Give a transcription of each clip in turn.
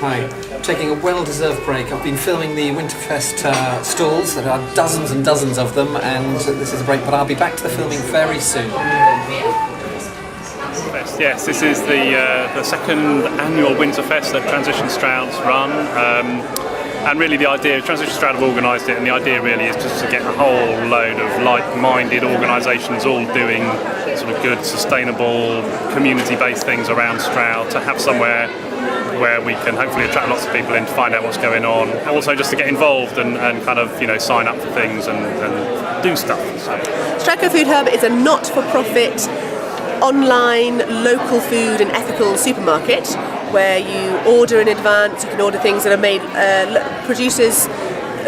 Hi. I'm taking a well-deserved break. I've been filming the Winterfest stalls. There are dozens and dozens of them, and this is a break, but I'll be back to the filming very soon. Yes, this is the second annual Winterfest that Transition Stroud's run. And really the idea, Transition Stroud have organised it, and the idea really is just to get a whole load of like-minded organisations all doing sort of good, sustainable, community-based things around Stroud, to have somewhere where we can hopefully attract lots of people in to find out what's going on. Also just to get involved and kind of, sign up for things and do stuff. So. Stroud Food Hub is a not-for-profit, online, local food and ethical supermarket where you order in advance. You can order things that are made, producers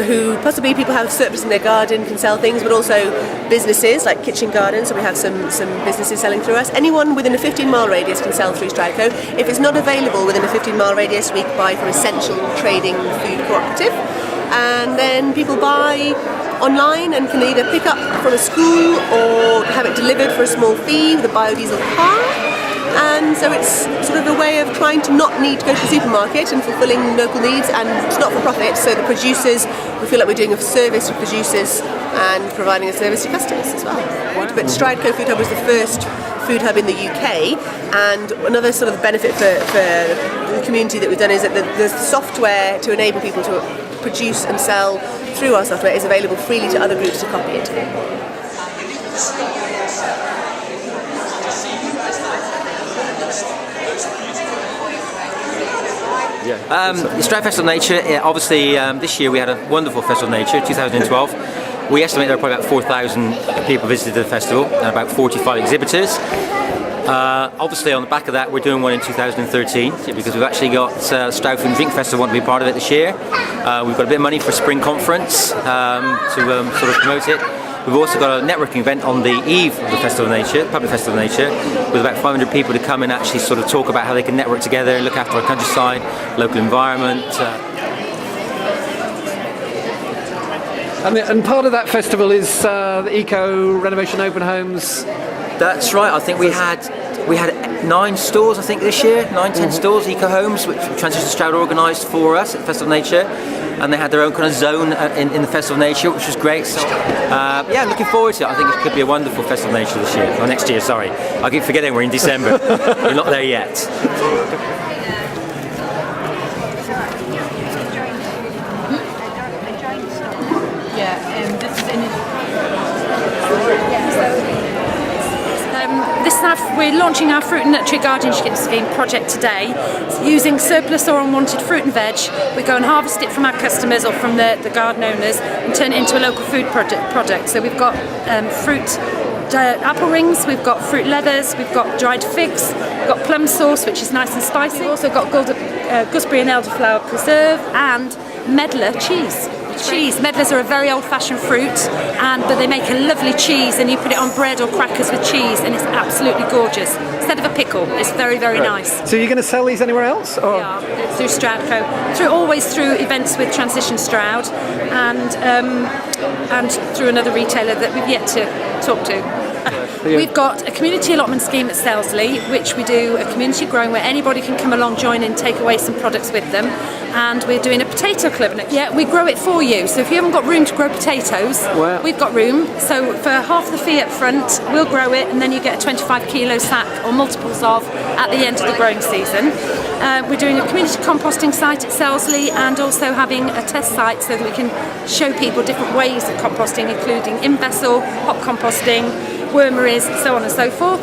who possibly people have surplus in their garden can sell things, but also businesses like kitchen gardens, so we have some businesses selling through us. Anyone within a 15-mile radius can sell through Stroud Co. If it's not available within a 15-mile radius, we buy from Essential Trading Food Cooperative, and then people buy online and can either pick up from a school or have it delivered for a small fee with a biodiesel car. And so it's sort of a way of trying to not need to go to the supermarket and fulfilling local needs, and it's not for profit, so the producers, we feel like we're doing a service for producers and providing a service to customers as well. Wow. But Stroud Food Hub was the first food hub in the UK, and another sort of benefit for the community that we've done is that the software to enable people to produce and sell through our software is available freely to other groups to copy it. The Stroud Festival of Nature, obviously this year we had a wonderful Festival of Nature, 2012. We estimate there were probably about 4,000 people visited the festival and about 45 exhibitors. Obviously on the back of that we're doing one in 2013 because we've actually got Stroud Food and Drink Festival want to be part of it this year. We've got a bit of money for a spring conference to sort of promote it. We've also got a networking event on the eve of the Festival of Nature, Public Festival of Nature, with about 500 people to come and actually sort of talk about how they can network together, look after our countryside, local environment. And part of that festival is the Eco Renovation Open Homes. That's right. I think we had 9 stores, I think, this year, 10 stores, Eco Homes, which Transition Stroud organised for us at Festival of Nature, and they had their own kind of zone in the Festival of Nature, which was great. So, yeah, looking forward to it. I think it could be a wonderful Festival of Nature this year, or next year, sorry. I keep forgetting we're in December. We're not there yet. We're launching our fruit and nursery guardianship scheme project today. Using surplus or unwanted fruit and veg, we go and harvest it from our customers or from the garden owners and turn it into a local food product. So we've got fruit apple rings, we've got fruit leathers, we've got dried figs, we've got plum sauce, which is nice and spicy. We've also got gooseberry and elderflower preserve and medlar cheese. Medlars are a very old-fashioned fruit, but they make a lovely cheese, and you put it on bread or crackers with cheese, and it's absolutely gorgeous. Instead of a pickle, it's very, very nice. So you're going to sell these anywhere else? Or? Yeah, through Stroud Co. Always through events with Transition Stroud, and through another retailer that we've yet to talk to. We've got a community allotment scheme at Selsley, which we do a community growing where anybody can come along, join in, take away some products with them. And we're doing a potato club. Yeah, we grow it for you. So if you haven't got room to grow potatoes, we've got room. So for half the fee up front, we'll grow it, and then you get a 25 kilo sack or multiples of at the end of the growing season. We're doing a community composting site at Selsley, and also having a test site so that we can show people different ways of composting, including in-vessel, hot composting, wormeries, so on and so forth.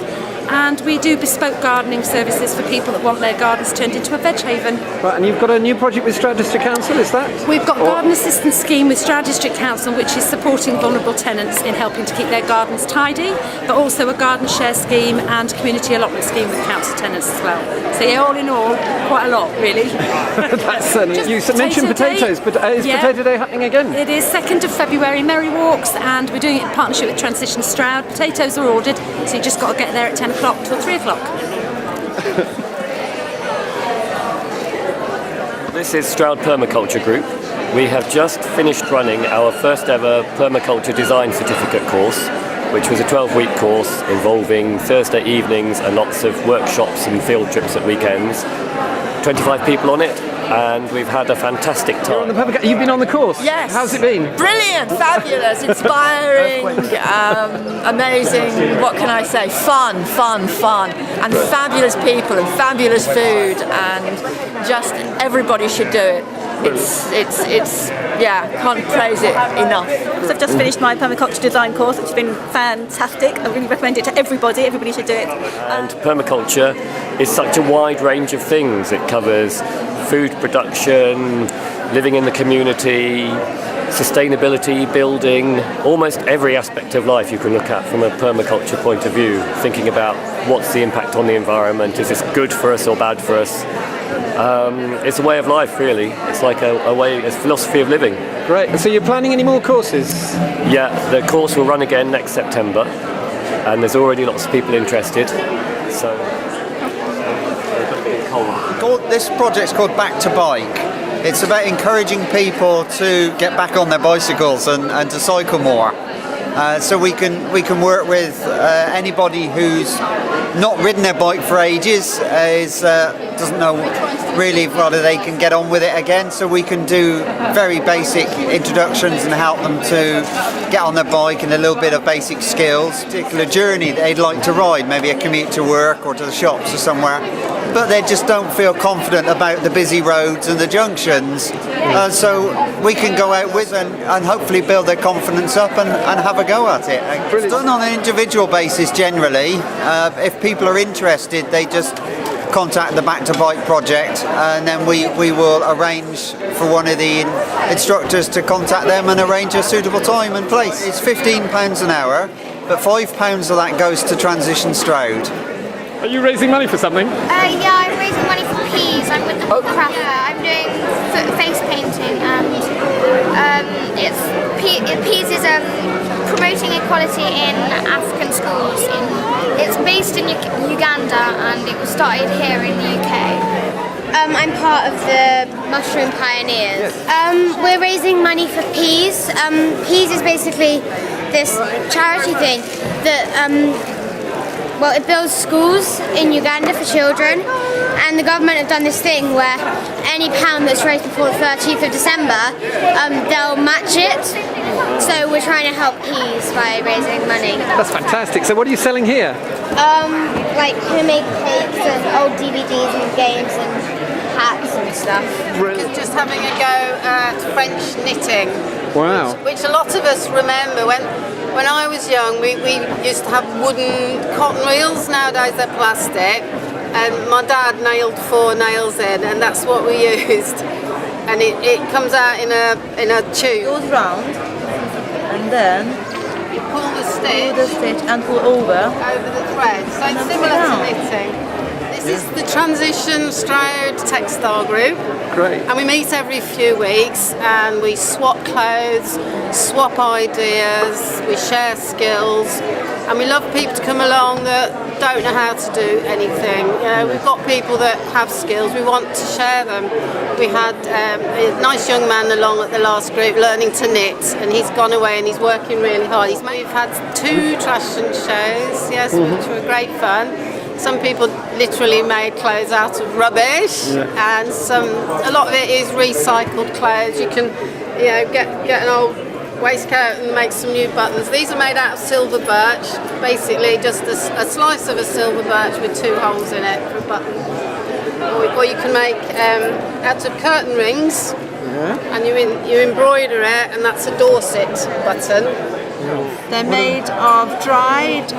And we do bespoke gardening services for people that want their gardens turned into a veg haven. Right, and you've got a new project with Stroud District Council, is that? We've got a garden assistance scheme with Stroud District Council, which is supporting vulnerable tenants in helping to keep their gardens tidy, but also a garden share scheme and community allotment scheme with council tenants as well. So yeah, all in all, quite a lot, really. That's you mentioned potatoes, but is Potato Day happening again? It is 2nd of February, Merry Walks, and we're doing it in partnership with Transition Stroud. Potatoes are ordered, so you just got to get there at 10 o'clock till 3 o'clock. This is Stroud Permaculture Group. We have just finished running our first ever permaculture design certificate course, which was a 12-week course involving Thursday evenings and lots of workshops and field trips at weekends. 25 people on it, and we've had a fantastic time. You've been on the course? Yes. How's it been? Brilliant, fabulous, inspiring, amazing, what can I say, fun, and fabulous people and fabulous food, and just everybody should do it. It's can't praise it enough. So I've just finished my permaculture design course, which has been fantastic. I really recommend it to everybody. Everybody should do it. And permaculture is such a wide range of things. It covers food production, living in the community, sustainability, building, almost every aspect of life you can look at from a permaculture point of view, thinking about what's the impact on the environment, is this good for us or bad for us. It's a way of life, really. It's like a philosophy of living. Great. And so you're planning any more courses? Yeah, the course will run again next September, and there's already lots of people interested. So this project's called Back to Bike. It's about encouraging people to get back on their bicycles and to cycle more. So we can work with anybody who's not ridden their bike for ages, doesn't know really whether they can get on with it again. So we can do very basic introductions and help them to get on their bike and a little bit of basic skills. Particular journey that they'd like to ride, maybe a commute to work or to the shops or somewhere, but they just don't feel confident about the busy roads and the junctions. So we can go out with them and hopefully build their confidence up and have a go at it. It's done on an individual basis generally. If people are interested, they just contact the Back to Bike project, and then we will arrange for one of the instructors to contact them and arrange a suitable time and place. It's £15 an hour, but £5 of that goes to Transition Stroud. Are you raising money for something? Yeah, I'm raising money for peas. I'm with the craft. Yeah, I'm doing face painting, and peas is promoting equality in African schools. It's based in Uganda, and it was started here in the UK. I'm part of the Mushroom Pioneers. We're raising money for peas. Peas is basically this charity thing that. It builds schools in Uganda for children, and the government have done this thing where any pound that's raised before the 13th of December, they'll match it. So we're trying to help peas by raising money. That's fantastic. So what are you selling here? Like homemade cakes and old DVDs and games and hats and stuff. Just having a go at French knitting. Wow. Which a lot of us remember when I was young, we used to have wooden cotton reels. Nowadays they're plastic, and my dad nailed 4 nails in, and that's what we used. And it comes out in a tube. Goes round, and then you pull the stitch and pull over the thread. So it's similar to knitting. This is the Transition Stroud Textile Group. Great. And we meet every few weeks, and we swap clothes, swap ideas, we share skills, and we love people to come along that don't know how to do anything. You know, we've got people that have skills, we want to share them. We had a nice young man along at the last group learning to knit, and he's gone away and he's working really hard. We've had 2 fashion shows, yes, which were great fun. Some people literally made clothes out of rubbish, and a lot of it is recycled clothes. You can, get an old waistcoat and make some new buttons. These are made out of silver birch, basically just a slice of a silver birch with 2 holes in it for a button. Or you can make out of curtain rings, and you embroider it, and that's a Dorset button. They're made of dried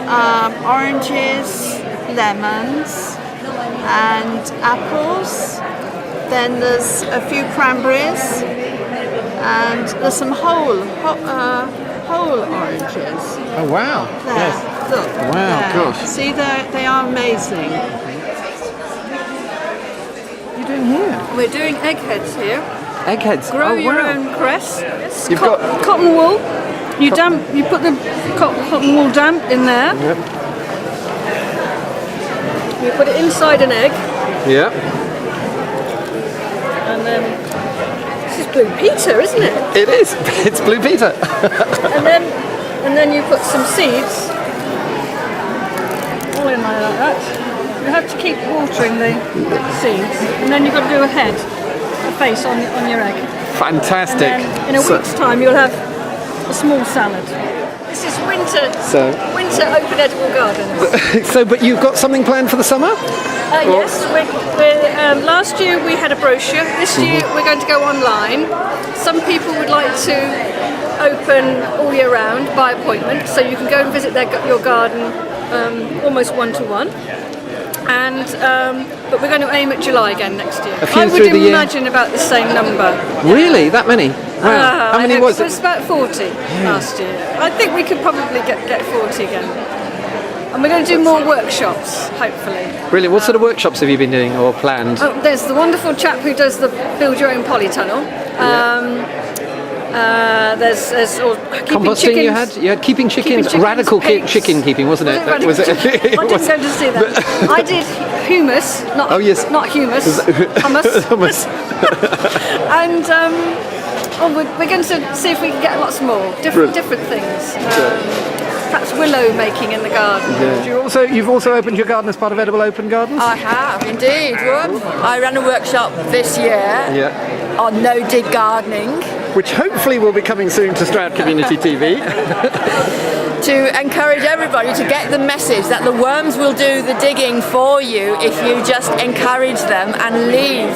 oranges, lemons and apples. Then there's a few cranberries, and there's some whole oranges. Oh wow! There, yes. look. Wow, there. gosh. See, they are amazing. What are you doing here? We're doing eggheads here. Eggheads. Grow oh, your wow. own cress. You've got cotton wool. You put the cotton wool damp in there. Yep. You put it inside an egg. Yep. And then this is Blue Peter, isn't it? It is. It's Blue Peter. And then and then you put some seeds all in there like that. You have to keep watering the seeds, and then you've got to do a face on your egg. Fantastic. And then in a week's time, you'll have a small salad. This is winter open edible gardens. But you've got something planned for the summer? Yes, last year we had a brochure. This year we're going to go online. Some people would like to open all year round by appointment, so you can go and visit your garden almost one-to-one. But we're going to aim at July again next year. I would imagine about the same number. Really? That many? Wow. How many was it? It was about 40 last year. I think we could probably get 40 again. And we're going to do more workshops, hopefully. Brilliant. What sort of workshops have you been doing or planned? There's the wonderful chap who does the build your own polytunnel. There's composting. Chickens. You had keeping chickens. Radical chicken keeping, wasn't it? I didn't go to see that. I did humus, not humus, hummus. And we're going to see if we can get lots more different things. Perhaps willow making in the garden. Yeah. You've also opened your garden as part of Edible Open Gardens? I have indeed. I ran a workshop this year on no-dig gardening, which hopefully will be coming soon to Stroud Community TV. to encourage everybody to get the message that the worms will do the digging for you if you just encourage them and leave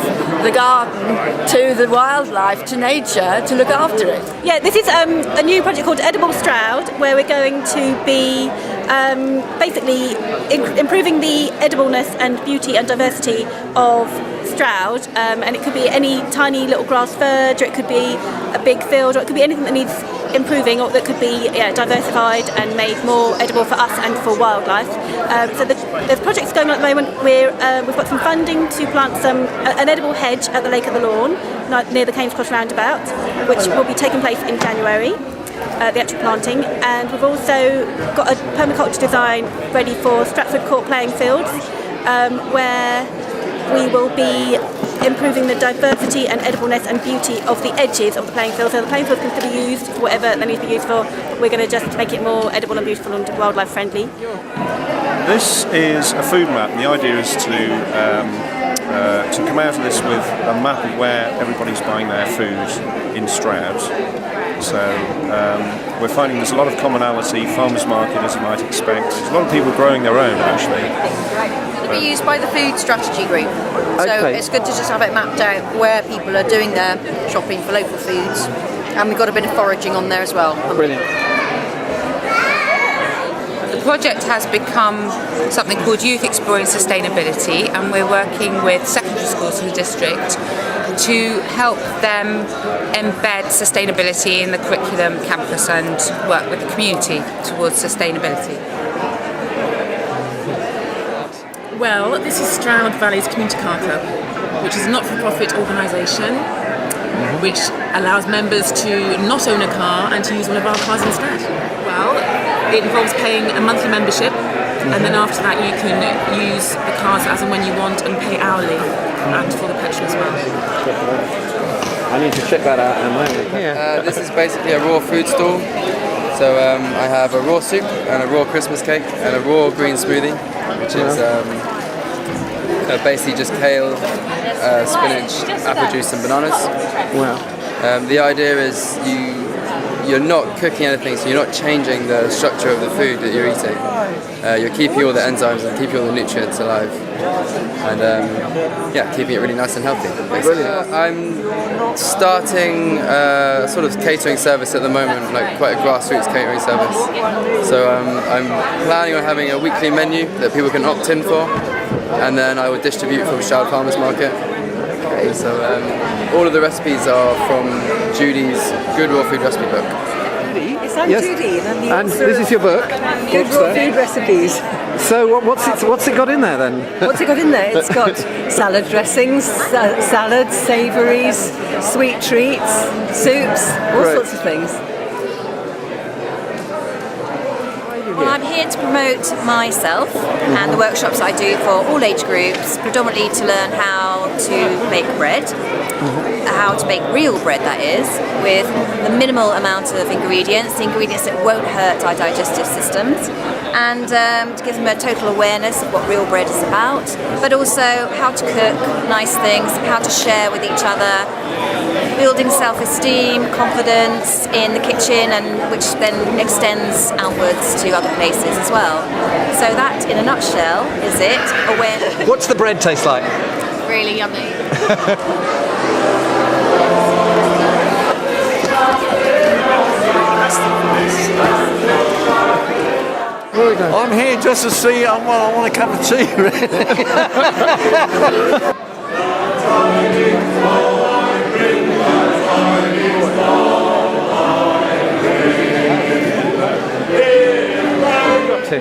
the garden to the wildlife, to nature, to look after it. Yeah, this is a new project called Edible Stroud, where we're going to be basically improving the edibleness and beauty and diversity of Stroud, and it could be any tiny little grass verge, or it could be a big field, or it could be anything that needs improving, or that could be diversified and made more edible for us and for wildlife. So there's projects going on at the moment. We've got some funding to plant an edible hedge at the Lake of the Lawn, near the Cames Cross roundabout, which will be taking place in January. The actual planting, and we've also got a permaculture design ready for Stratford Court playing fields, where we will be improving the diversity and edibleness and beauty of the edges of the playing field. So the playing field can still be used for whatever they need to be used for. We're going to just make it more edible and beautiful and wildlife friendly. This is a food map. The idea is to come out of this with a map of where everybody's buying their food in Stroud. So we're finding there's a lot of commonality, farmers market as you might expect. There's a lot of people growing their own actually. It'll be used by the food strategy group. So it's good to just have it mapped out where people are doing their shopping for local foods. And we've got a bit of foraging on there as well. Brilliant. The project has become something called Youth Exploring Sustainability, and we're working with secondary schools in the district to help them embed sustainability in the curriculum, campus, and work with the community towards sustainability. Well, this is Stroud Valley's Community Car Club, which is a not-for-profit organisation which allows members to not own a car and to use one of our cars instead. Well, it involves paying a monthly membership, and then after that you can use the cars as and when you want and pay hourly, and for the petrol as well. I need to check that out in a moment. This is basically a raw food stall. So I have a raw soup and a raw Christmas cake and a raw green smoothie, which is basically just kale, spinach, apple juice and bananas. Wow. The idea is you're not cooking anything, so you're not changing the structure of the food that you're eating. You're keeping all the enzymes and keeping all the nutrients alive, and keeping it really nice and healthy. I'm starting a sort of catering service at the moment, like quite a grassroots catering service. So I'm planning on having a weekly menu that people can opt in for, and then I will distribute from Stroud Farmers Market. So all of the recipes are from Judy's Good Raw Food Recipe book. Yes, I'm Judy, and I'm the and author this is your book? Good Raw Food Recipes. So what's it got in there then? What's it got in there? It's got salad dressings, salads, savouries, sweet treats, soups, all sorts of things. Well, I'm here to promote myself and the workshops I do for all age groups, predominantly to learn how to make bread, how to make real bread that is, with the minimal amount of ingredients, the ingredients that won't hurt our digestive systems, and to give them a total awareness of what real bread is about, but also how to cook nice things, how to share with each other, building self-esteem, confidence in the kitchen, and which then extends outwards to other places as well. So that, in a nutshell, is it. Awareness. What's the bread taste like? Really yummy. I'm here just to see, I want a cup of tea, really.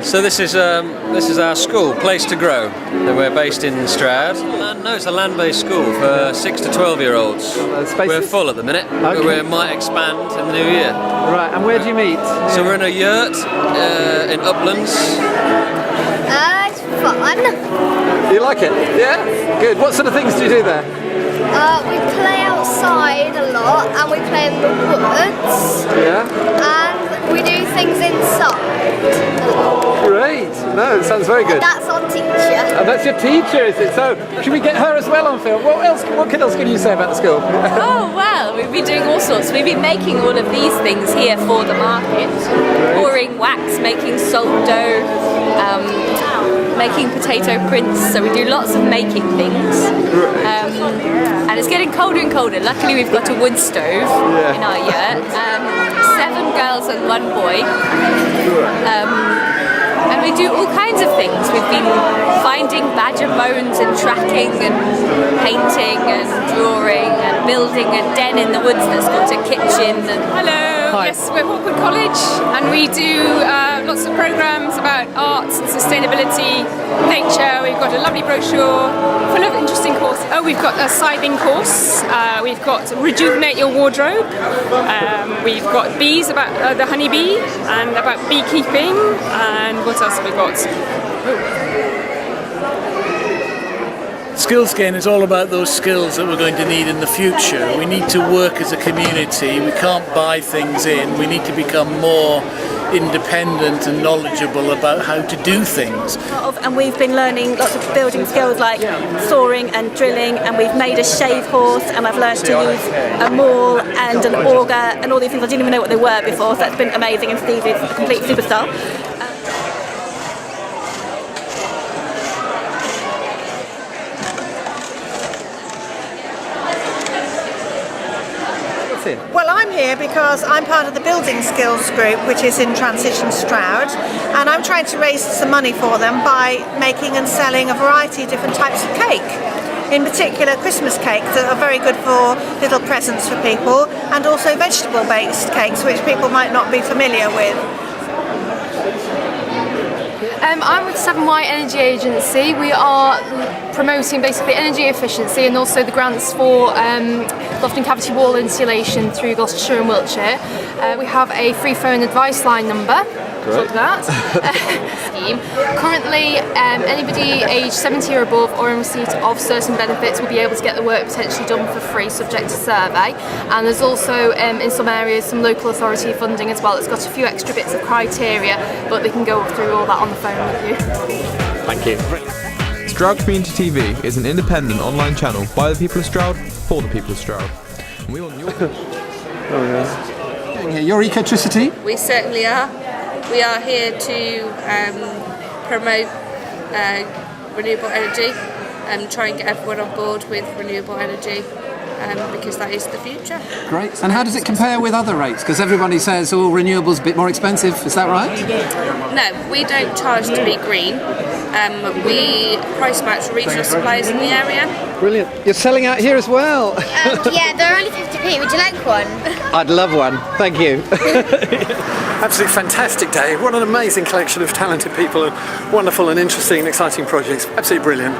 So this is our school, Place to Grow. We're based in Stroud. No, it's a land-based school for 6 to 12-year-olds. We're full at the minute, but we might expand in the new year. Right, and where do you meet? So we're in a yurt in Uplands. It's fun. You like it? Yeah? Good. What sort of things do you do there? We play outside a lot, and we play in the woods. Yeah? And we do things inside. Great. No, it sounds very good. And that's our teacher. And that's your teacher, is it? So, should we get her as well on film? What else can you say about the school? Oh, well, we've been doing all sorts. We've been making all of these things here for the market. Pouring wax, making salt dough, making potato prints. So we do lots of making things. And it's getting colder and colder. Luckily, we've got a wood stove in our yurt. 7 girls and 1 boy. And we do all kinds of things. We've been finding badger bones and tracking and painting and drawing and building a den in the woods that's got a kitchen. And hello, Hi. Yes, we're Hawkwood College and we do lots of programmes about arts and sustainability, nature. We've got a lovely brochure full of interesting courses. Oh, we've got a scything course. We've got Rejuvenate Your Wardrobe. We've got bees, about the honeybee, and about beekeeping. And what else have we got? Skills Gain is all about those skills that we're going to need in the future. We need to work as a community. We can't buy things in. We need to become more independent and knowledgeable about how to do things. And we've been learning lots of building skills like sawing and drilling, and we've made a shave horse, and I've learned to use a maul and an auger and all these things. I didn't even know what they were before, so that's been amazing, and Steve is a complete superstar. Well, I'm here because I'm part of the Building Skills group, which is in Transition Stroud, and I'm trying to raise some money for them by making and selling a variety of different types of cake. In particular, Christmas cakes that are very good for little presents for people, and also vegetable-based cakes, which people might not be familiar with. I'm with 7Y Energy Agency. We are promoting basically energy efficiency and also the grants for loft and cavity wall insulation through Gloucestershire and Wiltshire. We have a free phone advice line number. Great. That. Scheme. Currently, anybody aged 70 or above or in receipt of certain benefits will be able to get the work potentially done for free, subject to survey. And there's also, in some areas, some local authority funding as well. It's got a few extra bits of criteria, but they can go through all that on the phone with you. Thank you. Stroud Community TV is an independent online channel by the people of Stroud, for the people of Stroud. And we want your... Your ecotricity? We certainly are. We are here to promote renewable energy and try and get everyone on board with renewable energy because that is the future. Great. And how does it compare with other rates? Because everybody says, oh, renewables a bit more expensive. Is that right? No, we don't charge to be green. We price match regional suppliers in the area. Brilliant. You're selling out here as well. Yeah, they're only 50p. Would you like one? I'd love one. Thank you. Absolutely fantastic day. What an amazing collection of talented people and wonderful and interesting and exciting projects. Absolutely brilliant.